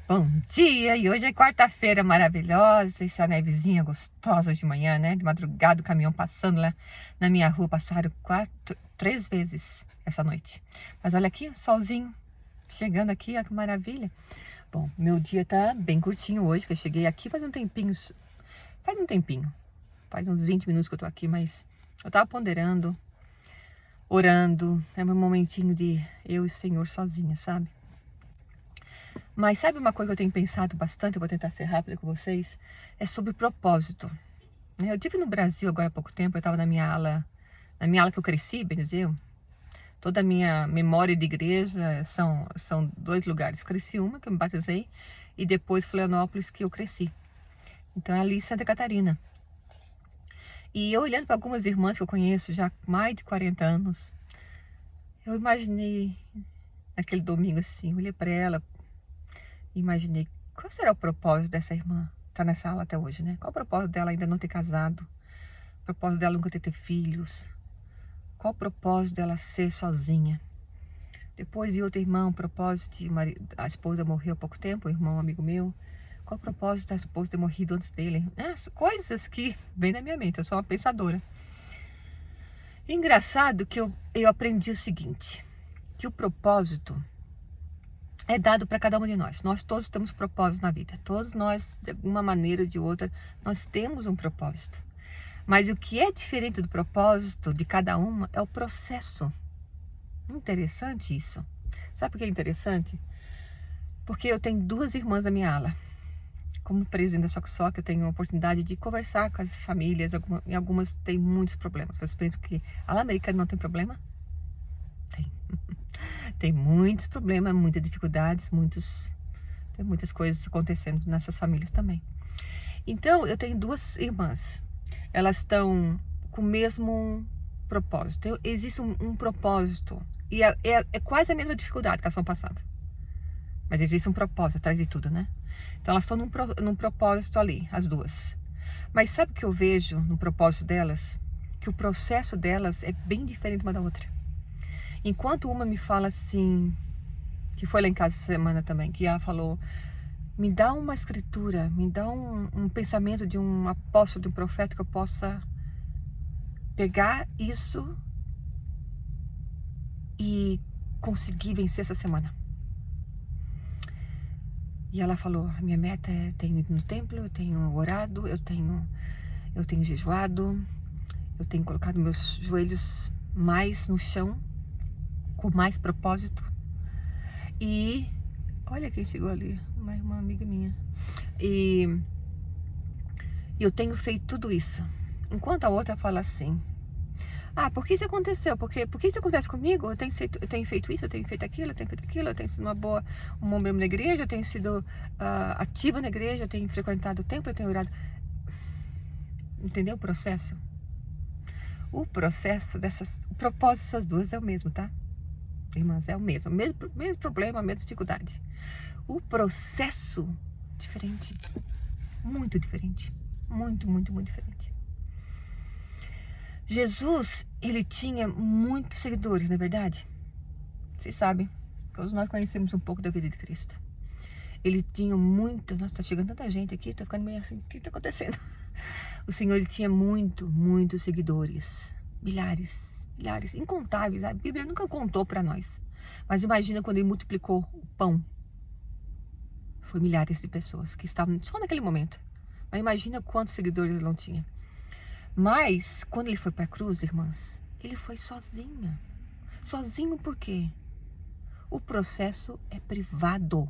Bom dia! E hoje é quarta-feira maravilhosa, essa nevezinha gostosa de manhã, né? De madrugada, o caminhão passando lá na minha rua, passaram três vezes essa noite. Mas olha aqui, solzinho chegando aqui, olha que maravilha. Bom, meu dia tá bem curtinho hoje, que eu cheguei aqui faz um tempinho, faz uns 20 minutos que eu tô aqui, mas eu tava ponderando, orando, é meu momentinho de eu e o Senhor sozinha, sabe? Mas sabe uma coisa que eu tenho pensado bastante, eu vou tentar ser rápida com vocês, é sobre propósito. Eu estive no Brasil agora há pouco tempo, eu estava na minha ala que eu cresci, bem dizer, toda a minha memória de igreja são dois lugares, Criciúma, que eu me batizei, e depois Florianópolis, que eu cresci. Então é ali em Santa Catarina. E eu olhando para algumas irmãs que eu conheço já há mais de 40 anos, eu imaginei, naquele domingo assim, olhei para ela, imaginei, qual será o propósito dessa irmã? Tá nessa aula até hoje, né? Qual o propósito dela ainda não ter casado? O propósito dela nunca ter filhos? Qual o propósito dela ser sozinha? Depois vi outra irmã, o propósito de a esposa morreu há pouco tempo, um irmão, um amigo meu. Qual o propósito da esposa ter morrido antes dele? Coisas que vêm na minha mente, eu sou uma pensadora. Engraçado que eu aprendi o seguinte, que o propósito é dado para cada um de nós. Nós todos temos propósito na vida. Todos nós, de alguma maneira ou de outra, nós temos um propósito. Mas o que é diferente do propósito de cada uma é o processo. Interessante isso. Sabe por que é interessante? Porque eu tenho duas irmãs da minha ala. Como presidente da Soc, eu tenho a oportunidade de conversar com as famílias. E algumas têm muitos problemas. Vocês pensam que a ala americana não tem problema? Tem. Tem muitos problemas, muitas dificuldades, tem muitas coisas acontecendo nessas famílias também. Então, eu tenho duas irmãs. Elas estão com o mesmo propósito. Existe um propósito. E é quase a mesma dificuldade que elas estão passando. Mas existe um propósito atrás de tudo, né? Então, elas estão num propósito ali, as duas. Mas sabe o que eu vejo no propósito delas? Que o processo delas é bem diferente uma da outra. Enquanto uma me fala assim, que foi lá em casa essa semana também, que ela falou, me dá uma escritura, me dá um pensamento de um apóstolo, de um profeta que eu possa pegar isso e conseguir vencer essa semana. E ela falou, a minha meta é, tenho ido no templo, eu tenho orado, eu tenho jejuado, eu tenho colocado meus joelhos mais no chão, com mais propósito. E olha quem chegou ali, uma irmã amiga minha. E eu tenho feito tudo isso. Enquanto a outra fala assim, por que isso aconteceu? Por que isso acontece comigo? Eu tenho feito isso, eu tenho feito aquilo, eu tenho sido um bom membro na igreja, eu tenho sido ativa na igreja, eu tenho frequentado o templo, eu tenho orado. Entendeu o processo? O propósito dessas duas é o mesmo, tá? Irmãs, é o mesmo problema, a mesma dificuldade. O processo, diferente. Muito diferente. Muito, muito, muito diferente. Jesus, ele tinha muitos seguidores, não é verdade? Vocês sabem, todos nós conhecemos um pouco da vida de Cristo. Ele tinha muito, nossa, tá chegando tanta gente aqui, tô ficando meio assim, o que tá acontecendo? O Senhor, ele tinha muitos seguidores, milhares, incontáveis. A Bíblia nunca contou para nós. Mas imagina quando ele multiplicou o pão. Foi milhares de pessoas que estavam só naquele momento. Mas imagina quantos seguidores ele não tinha. Mas, quando ele foi para a cruz, irmãs, ele foi sozinho. Sozinho por quê? O processo é privado.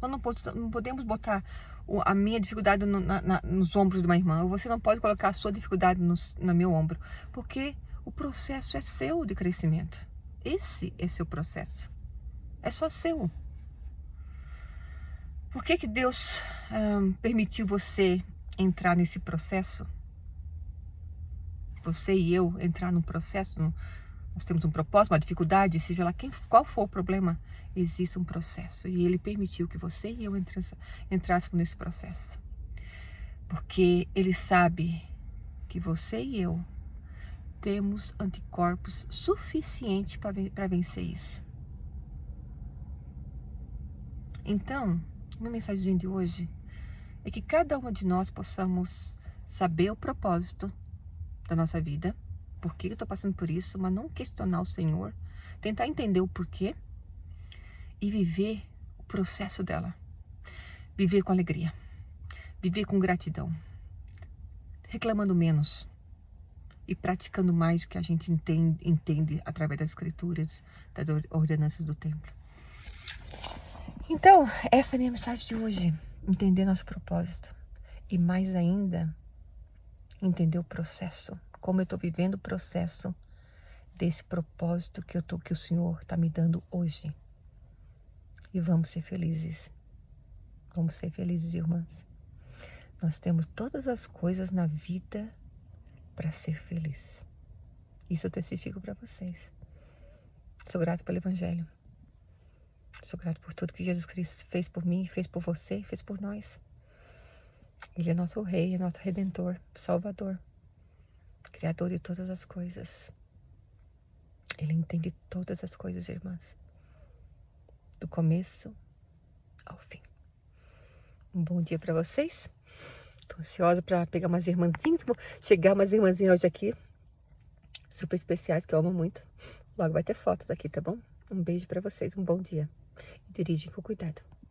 Nós não podemos botar a minha dificuldade nos ombros de uma irmã. Ou você não pode colocar a sua dificuldade no meu ombro. Porque o processo é seu de crescimento. Esse é seu processo. É só seu. Por que Deus permitiu você entrar nesse processo? Você e eu entrar num processo, nós temos um propósito, uma dificuldade, seja lá qual for o problema, existe um processo. E Ele permitiu que você e eu entrássemos nesse processo. Porque Ele sabe que você e eu temos anticorpos suficientes para vencer isso. Então, Minha mensagem de hoje é que cada uma de nós possamos saber o propósito da nossa vida, por que eu tô passando por isso, mas não questionar o Senhor, tentar entender o porquê e viver o processo dela. Viver com alegria, viver com gratidão, reclamando menos e praticando mais o que a gente entende através das escrituras, das ordenanças do templo. Então, essa é a minha mensagem de hoje. Entender nosso propósito. E mais ainda, entender o processo. Como eu estou vivendo o processo desse propósito que o Senhor está me dando hoje. E vamos ser felizes. Vamos ser felizes, irmãs. Nós temos todas as coisas na vida para ser feliz. Isso eu testifico para vocês. Sou grata pelo Evangelho. Sou grata por tudo que Jesus Cristo fez por mim, fez por você, fez por nós. Ele é nosso Rei, é nosso Redentor, Salvador, Criador de todas as coisas. Ele entende todas as coisas, irmãs. Do começo ao fim. Um bom dia para vocês. Tô ansiosa para pegar umas irmãzinhas. Chegar umas irmãzinhas hoje aqui. Super especiais, que eu amo muito. Logo vai ter fotos aqui, tá bom? Um beijo para vocês, um bom dia. E dirigem com cuidado.